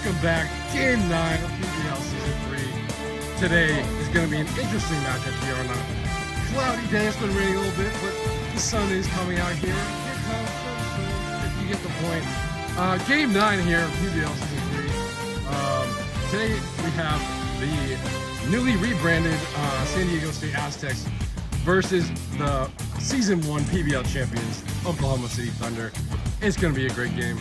Welcome back. Game 9 of PBL Season 3. Today is going to be an interesting matchup here on a cloudy day. It's been raining a little bit, but the sun is coming out here. Here comes if you get the point. Game 9 here of PBL Season 3. Today we have the newly rebranded San Diego State Aztecs versus the Season 1 PBL champions, Oklahoma City Thunder. It's going to be a great game.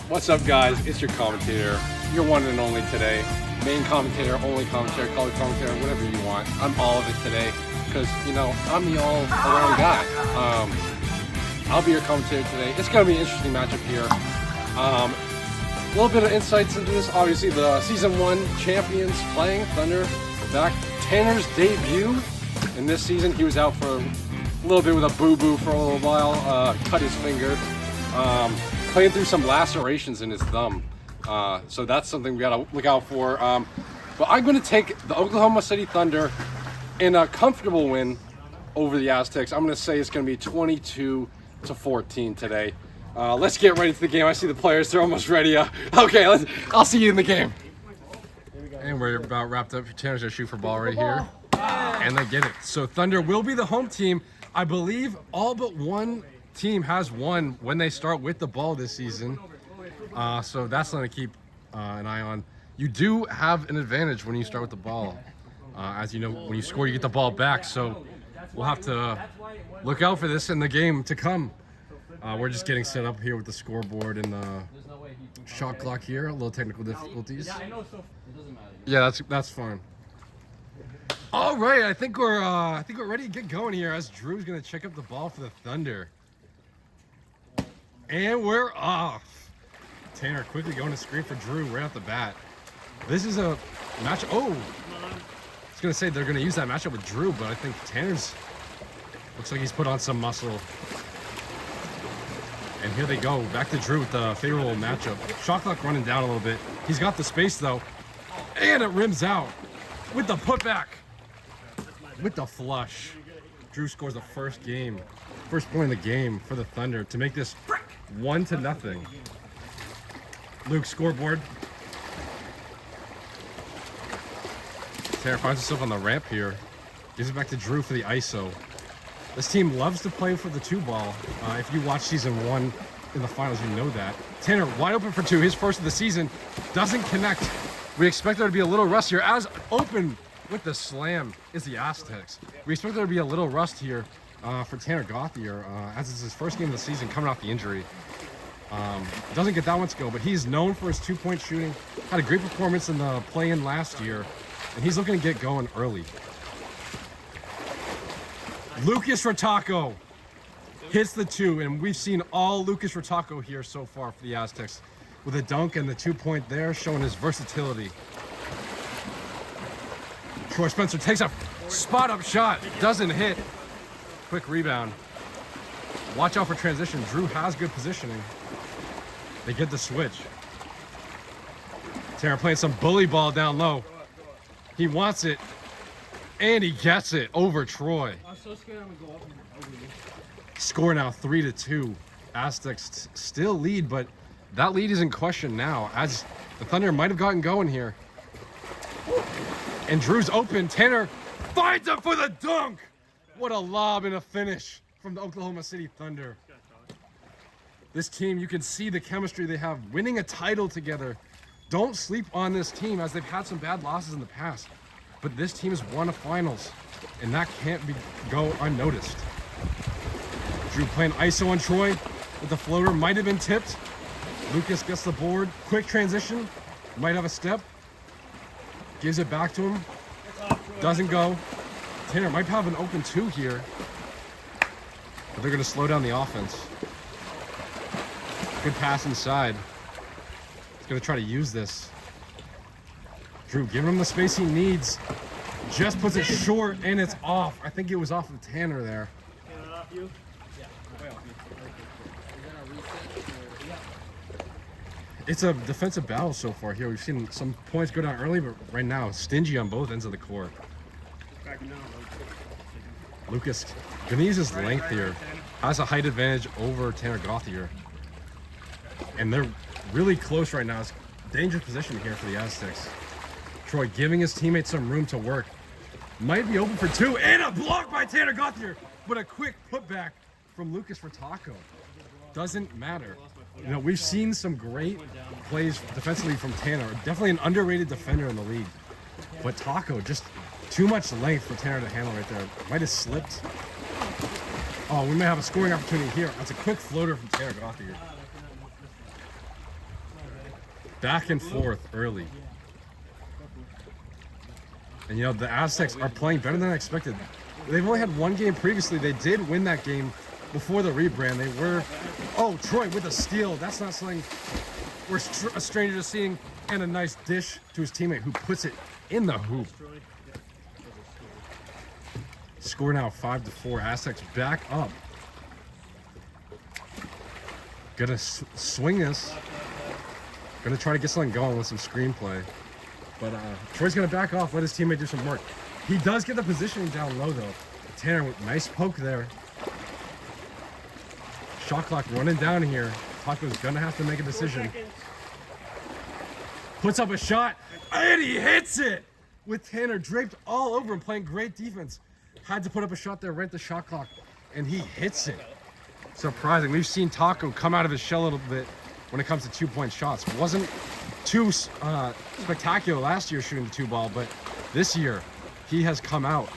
What's up, guys? It's your commentator, your one and only today. Main commentator, only commentator, color commentator, whatever you want. I'm all of it today because, you know, I'm the all-around guy. I'll be your commentator today. It's going to be an interesting matchup here. A little bit of insights into this. Obviously, the Season 1 champions playing Thunder back. Tanner's debut in this season. He was out for a little bit with a boo-boo for a little while. Cut his finger. Playing through some lacerations in his thumb. So that's something we gotta look out for. But I'm gonna take the Oklahoma City Thunder in a comfortable win over the Aztecs. I'm gonna say it's gonna be 22-14 today. Let's get ready to the game. I see the players, they're almost ready. Okay, I'll see you in the game. And we're about wrapped up. Tanner's gonna shoot for ball right here. And they get it. So Thunder will be the home team. I believe all but one team has won when they start with the ball this season, so that's something to keep an eye on. You do have an advantage when you start with the ball. As you know, when you score, you get the ball back, so we'll have to look out for this in the game to come. We're just getting set up here with the scoreboard and the shot clock here. A little technical difficulties. Yeah, that's fine. All right, I think we're ready to get going here as Drew's gonna check up the ball for the Thunder. And we're off. Tanner quickly going to screen for Drew right off the bat. This is a match. Oh, I was going to say they're going to use that matchup with Drew, but I think Tanner's looks like he's put on some muscle. And here they go. Back to Drew with the favorable matchup. Shot clock running down a little bit. He's got the space, though. And it rims out with the putback. With the flush. Drew scores the first point of the game for the Thunder to make this 1-0. Luke scoreboard. Tanner finds himself on the ramp here. Gives it back to Drew for the ISO. This team loves to play for the 2-ball. If you watch Season 1 in the finals, you know that. Tanner wide open for 2, his first of the season. Doesn't connect. We expect there to be a little rust here. As open with the slam is the Aztecs. We expect there to be a little rust here for Tanner Gauthier, as it's his first game of the season coming off the injury. Doesn't get that one to go, but he's known for his 2-point shooting. Had a great performance in the play-in last year, and he's looking to get going early. Lucas Rotacco hits the 2, and we've seen all Lucas Rotacco here so far for the Aztecs, with a dunk and the 2-point there, showing his versatility. Troy Spencer takes a spot-up shot, doesn't hit. Quick rebound. Watch out for transition. Drew has good positioning. They get the switch. Tanner playing some bully ball down low. He wants it, and he gets it over Troy. I'm so scared I'm gonna go up and Score now 3-2. Aztecs still lead, but that lead is in question now, as the Thunder might have gotten going here. And Drew's open. Tanner finds him for the dunk. What a lob and a finish from the Oklahoma City Thunder. This team, you can see the chemistry they have, winning a title together. Don't sleep on this team, as they've had some bad losses in the past. But this team has won a finals, and that can't go unnoticed. Drew playing ISO on Troy with the floater. Might have been tipped. Lucas gets the board. Quick transition. Might have a step. Gives it back to him. Doesn't go. Tanner might have an open 2 here, but they're going to slow down the offense. Good pass inside. He's going to try to use this. Drew giving him the space he needs. Just puts it short, and it's off. I think it was off of Tanner there. It's a defensive battle so far here. We've seen some points go down early, but right now, stingy on both ends of the court. Lucas gonna use his length here. Has a height advantage over Tanner Gauthier. And they're really close right now. dangerous position here for the Aztecs. Troy giving his teammates some room to work. Might be open for two, and a block by Tanner Gauthier, but a quick putback from Lucas Furtaco. Doesn't matter. You know, we've seen some great plays defensively from Tanner. Definitely an underrated defender in the league. But Taco, just too much length for Tanner to handle right there. Might have slipped. Oh, we may have a scoring opportunity here. That's a quick floater from Tanner Gauthier. Back and forth early. And you know, the Aztecs are playing better than I expected. They've only had one game previously. They did win that game before the rebrand. They were, oh, Troy with a steal. That's not something we're a stranger to seeing. And a nice dish to his teammate who puts it in the hoop. Score now 5-4. Aztecs back up. Gonna swing this. Gonna try to get something going with some screenplay. But Troy's gonna back off, let his teammate do some work. He does get the positioning down low though. Tanner, nice poke there. Shot clock running down here. Taco's gonna have to make a decision. Puts up a shot, and he hits it! With Tanner draped all over him, playing great defense. Had to put up a shot there right at the shot clock, and he hits it. Surprising. We've seen Taco come out of his shell a little bit when it comes to two-point shots. Wasn't too spectacular last year shooting the two ball, but this year he has come out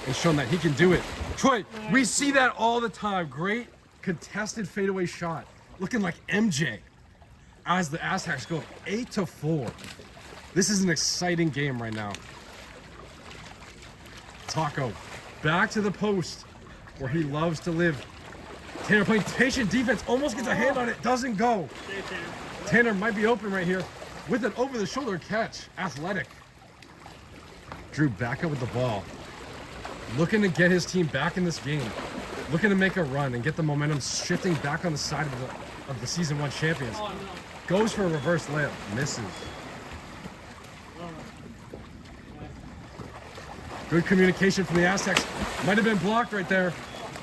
and shown that he can do it. Troy, we see that all the time. Great contested fadeaway shot, looking like MJ as the Aztecs go 8-4. This is an exciting game right now. Taco back to the post where he loves to live. Tanner playing patient defense, almost gets a hand on it, doesn't go. Tanner might be open right here with an over-the-shoulder catch. Athletic. Drew back up with the ball. Looking to get his team back in this game. Looking to make a run and get the momentum shifting back on the side of the Season 1 champions. Goes for a reverse layup, misses. Good communication from the Aztecs. Might have been blocked right there.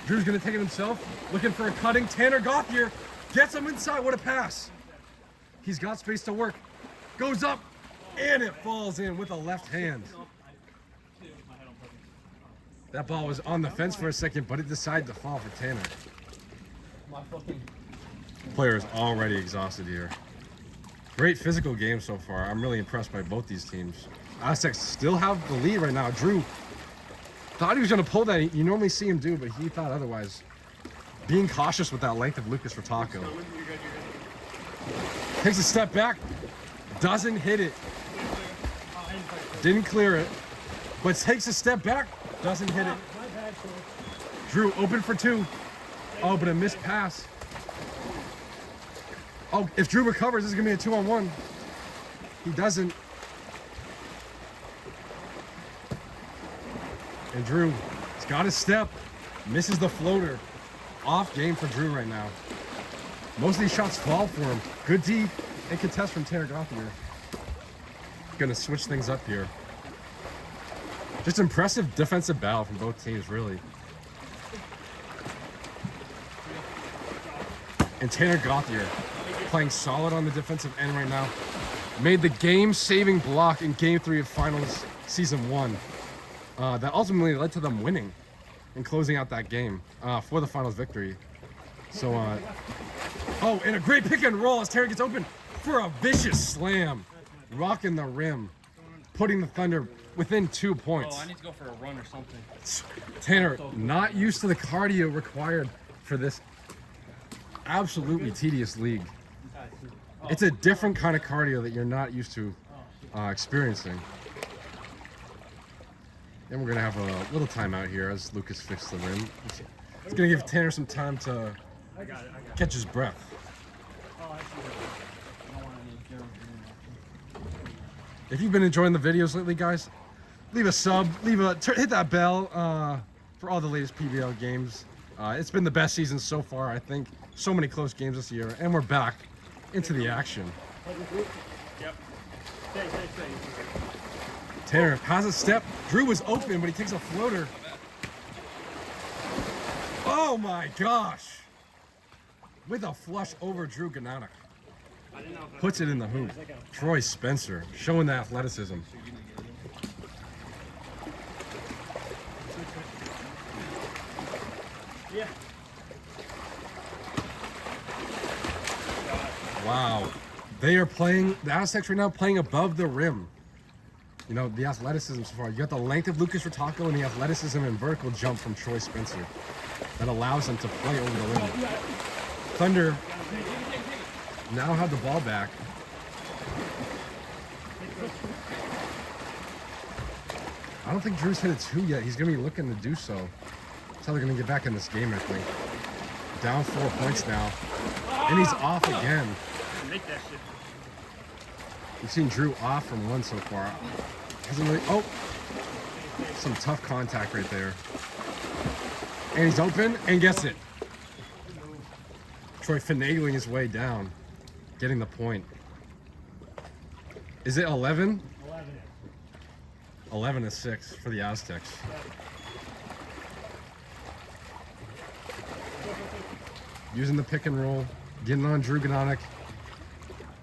Drew's gonna take it himself. Looking for a cutting. Tanner Gauthier gets him inside. What a pass. He's got space to work. Goes up, and it falls in with a left hand. That ball was on the fence for a second, but it decided to fall for Tanner. Player is already exhausted here. Great physical game so far. I'm really impressed by both these teams. Aztecs still have the lead right now. Drew thought he was going to pull that. You normally see him do, but he thought otherwise. Being cautious with that length of Lucas Furtaco. Takes a step back. Doesn't hit it. Didn't clear it. But takes a step back. Doesn't hit it. Drew open for two. Oh, but a missed pass. Oh, if Drew recovers, this is going to be a 2-on-1. He doesn't. And Drew, he's got his step. Misses the floater. Off game for Drew right now. Most of these shots fall for him. Good D and contest from Tanner Gauthier. Going to switch things up here. Just impressive defensive battle from both teams, really. And Tanner Gauthier playing solid on the defensive end right now. Made the game-saving block in Game 3 of Finals Season 1. That ultimately led to them winning and closing out that game for the Finals victory. So, oh, and a great pick and roll as Tanner gets open for a vicious slam. Rocking the rim, putting the Thunder within 2 points. Oh, I need to go for a run or something. Tanner, not used to the cardio required for this absolutely tedious league. It's a different kind of cardio that you're not used to experiencing. And we're going to have a little timeout here as Lucas fixes the rim. It's going to give Tanner some time to catch his breath. If you've been enjoying the videos lately, guys, leave a sub, hit that bell for all the latest PBL games. It's been the best season so far, I think. So many close games this year, and we're back into the action. Yep. Tanner has a step. Drew was open, but he takes a floater. Oh my gosh! With a flush over Drew Gananek. Puts it in the hoop. Troy Spencer showing the athleticism. Yeah. Wow. They are playing, the Aztecs right now playing above the rim. You know, the athleticism so far. You got the length of Lucas Rotako and the athleticism and vertical jump from Troy Spencer that allows them to play over the rim. Thunder now have the ball back. I don't think Drew's hit a 2 yet. He's going to be looking to do so. That's how they're going to get back in this game, I think. Down 4 points now. And he's off again. Make that shit. We've seen Drew off from one so far. Hasn't really, oh, some tough contact right there. And he's open and gets it. Troy finagling his way down, getting the point. Is it 11? 11-6 for the Aztecs. Using the pick and roll, getting on Drew Gnonek.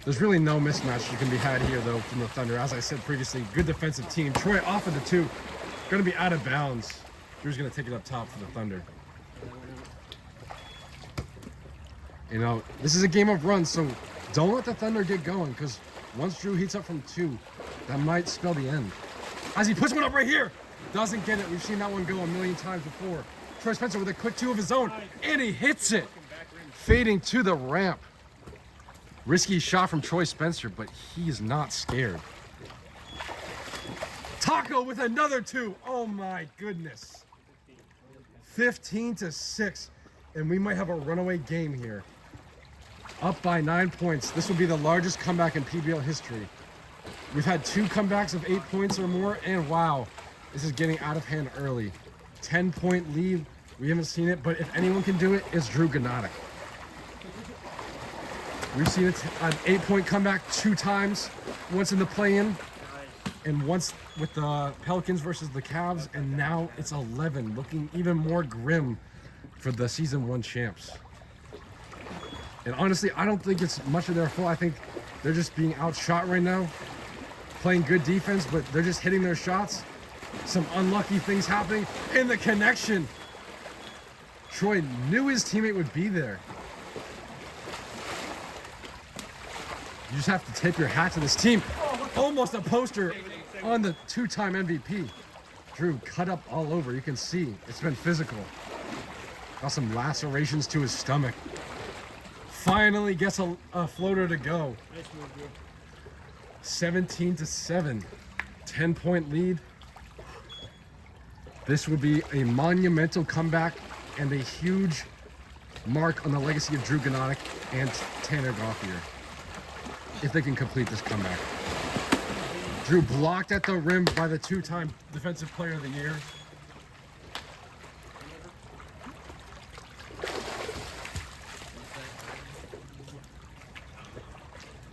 There's really no mismatch that can be had here, though, from the Thunder. As I said previously, good defensive team. Troy off of the 2. Going to be out of bounds. Drew's going to take it up top for the Thunder. You know, this is a game of runs, so don't let the Thunder get going, because once Drew heats up from 2, that might spell the end. As he puts one up right here, doesn't get it. We've seen that one go a million times before. Troy Spencer with a quick 2 of his own, and he hits it. Fading to the ramp. Risky shot from Troy Spencer, but he is not scared. Taco with another 2. Oh my goodness. 15-6, and we might have a runaway game here. Up by 9 points. This will be the largest comeback in PBL history. We've had 2 comebacks of 8 points or more, and wow, this is getting out of hand early. 10-point lead. We haven't seen it, but if anyone can do it, it's Drew Gnonek. We've seen an 8-point comeback 2 times, once in the play-in, and once with the Pelicans versus the Cavs, and now it's 11, looking even more grim for the season 1 champs. And honestly, I don't think it's much of their fault. I think they're just being outshot right now, playing good defense, but they're just hitting their shots. Some unlucky things happening in the connection. Troy knew his teammate would be there. You just have to tip your hat to this team. Almost a poster on the 2-time MVP. Drew cut up all over. You can see it's been physical. Got some lacerations to his stomach. Finally gets a floater to go. 17-7. 10-point lead. This would be a monumental comeback and a huge mark on the legacy of Drew Gnonek and Tanner Gauthier, if they can complete this comeback. Drew blocked at the rim by the 2-time Defensive Player of the Year.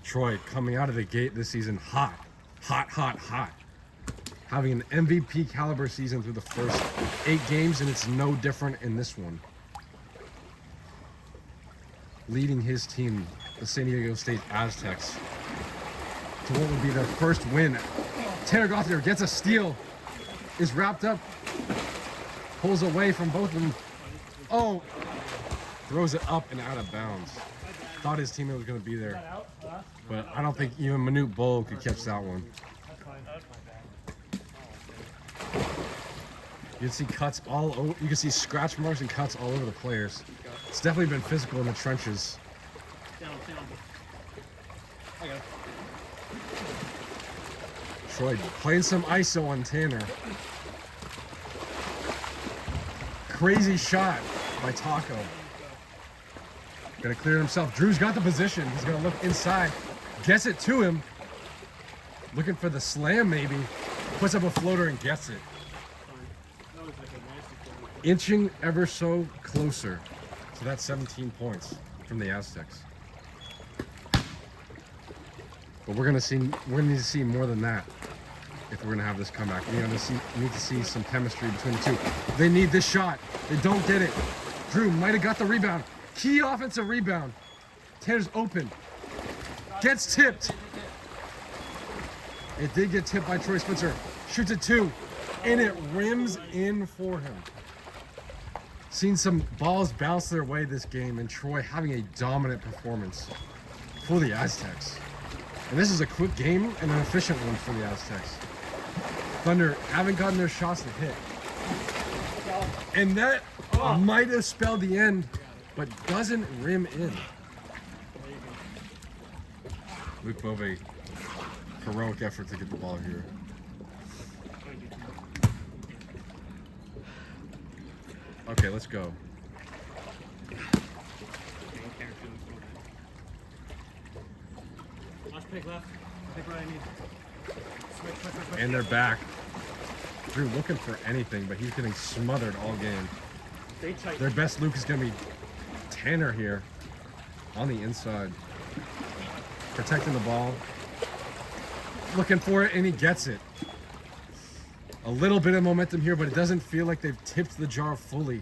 Troy coming out of the gate this season hot. Having an MVP caliber season through the first 8 games, and it's no different in this one. Leading his team, the San Diego State Aztecs, to what would be their first win. Tanner Gauthier gets a steal, is wrapped up, pulls away from both of them. Oh, throws it up and out of bounds. Thought his teammate was going to be there, but I don't think even Manute Bol could catch that one. You can see cuts all over. You can see scratch marks and cuts all over the players. It's definitely been physical in the trenches. Troy playing some ISO on Tanner. Crazy shot by Taco. Gonna clear himself. Drew's got the position. He's gonna look inside. Gets it to him. Looking for the slam maybe. Puts up a floater and gets it. Inching ever so closer. So that's 17 points from the Aztecs. But we're gonna need to see more than that if we're gonna have this comeback. We need to see some chemistry between the two. They need this shot. They don't get it. Drew might have got the rebound. Key offensive rebound. Tanner's open. Gets tipped. It did get tipped by Troy Spencer. Shoots it 2, and it rims in for him. Seen some balls bounce their way this game, and Troy having a dominant performance for the Aztecs. And this is a quick game and an efficient one for the Aztecs. Thunder haven't gotten their shots to hit. And that might have spelled the end, but doesn't rim in. Luke Bove, heroic effort to get the ball here. Okay, let's go. Last pick left. Pick right I need. Switch. And they're back. Drew looking for anything, but he's getting smothered all game. Stay tight. Their best Luke is going to be Tanner here on the inside. Protecting the ball. Looking for it, and he gets it. A little bit of momentum here, but it doesn't feel like they've tipped the jar fully.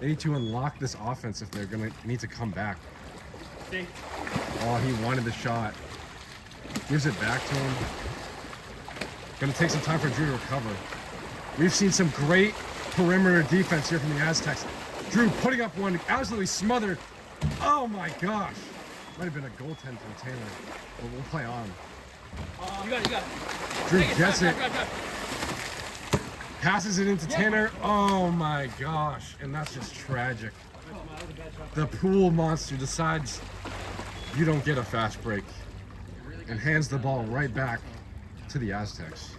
They need to unlock this offense if they're going to need to come back. Stay. Oh, he wanted the shot. Gives it back to him. Going to take some time for Drew to recover. We've seen some great perimeter defense here from the Aztecs. Drew putting up one, absolutely smothered. Oh my gosh. Might have been a goaltend from Taylor, but we'll play on. You got it. Drew gets it. Drive. Passes it into Tanner. Oh my gosh. And that's just tragic. The pool monster decides you don't get a fast break and hands the ball right back to the Aztecs.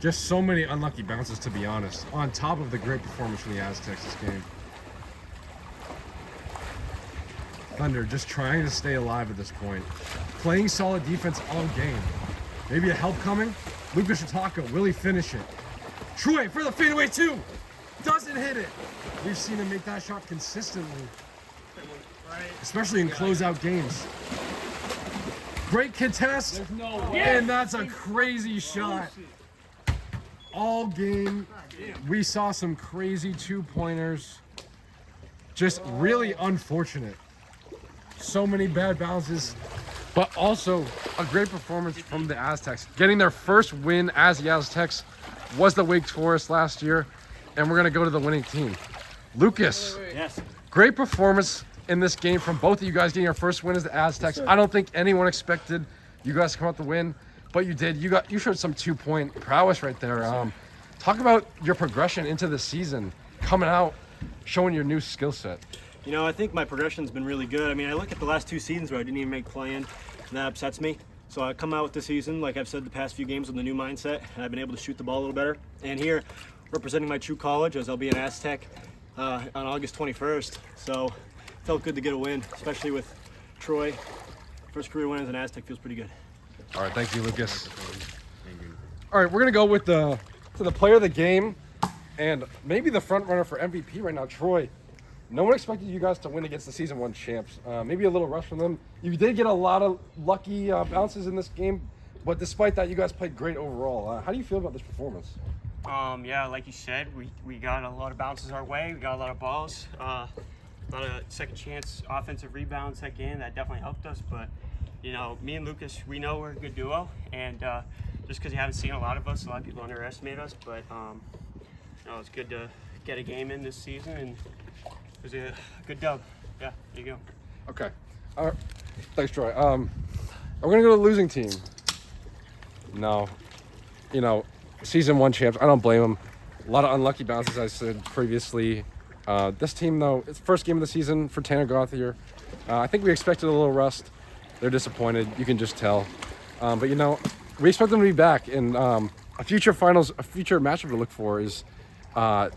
Just so many unlucky bounces, to be honest, on top of the great performance from the Aztecs this game. Thunder just trying to stay alive at this point. Playing solid defense all game. Maybe a help coming? Lucas Shataka, will he finish it? Troy for the fadeaway 2. Doesn't hit it. We've seen him make that shot consistently, especially in closeout games. Great contest, and that's a crazy shot. All game, we saw some crazy 2-pointers. Just really unfortunate. So many bad bounces, but also a great performance from the Aztecs. Getting their first win as the Aztecs was the Wake Forest last year, and we're gonna go to the winning team. Lucas, Yes. great performance in this game from both of you guys getting your first win as the Aztecs. I don't think anyone expected you guys to come out to win, but you did. You showed some 2-point prowess right there. Talk about your progression into the season, coming out, showing your new skill set. You know, I think my progression's been really good. I mean, I look at the last 2 seasons where I didn't even make play-in, and that upsets me. So I come out with this season, like I've said the past few games, with a new mindset, and I've been able to shoot the ball a little better. And here, representing my true college, as I'll be an Aztec on August 21st. So it felt good to get a win, especially with Troy. First career win as an Aztec feels pretty good. All right, thank you, Lucas. All right, we're gonna go with the player of the game, and maybe the front runner for MVP right now, Troy. No one expected you guys to win against the season 1 champs. Maybe a little rush from them. You did get a lot of lucky bounces in this game, but despite that, you guys played great overall. How do you feel about this performance? Yeah, like you said, we got a lot of bounces our way. We got a lot of balls, a lot of second chance offensive rebounds that game. That definitely helped us. But you know, me and Lucas, we know we're a good duo, and just because you haven't seen a lot of us, a lot of people underestimate us. But you know, it's good to get a game in this season, and it was a good dub. Yeah, there you go. Okay. All right. Thanks, Troy. Are we gonna go to the losing team? No. You know, season 1 champs. I don't blame them. A lot of unlucky bounces, I said previously. This team, though, it's first game of the season for Tanner Gauthier. I think we expected a little rust. They're disappointed. You can just tell. But you know, we expect them to be back. And a future matchup to look for is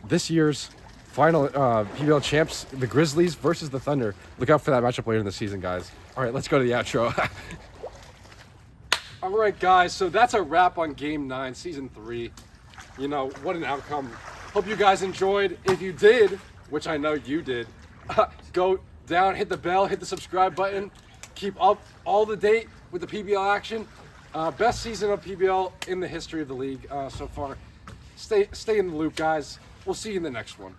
this year's final PBL champs, the Grizzlies versus the Thunder. Look out for that matchup later in the season, guys. All right, let's go to the outro. All right, guys, so that's a wrap on Game 9, Season 3. You know, what an outcome. Hope you guys enjoyed. If you did, which I know you did, go down, hit the bell, hit the subscribe button. Keep up all the date with the PBL action. Best season of PBL in the history of the league so far. Stay in the loop, guys. We'll see you in the next one.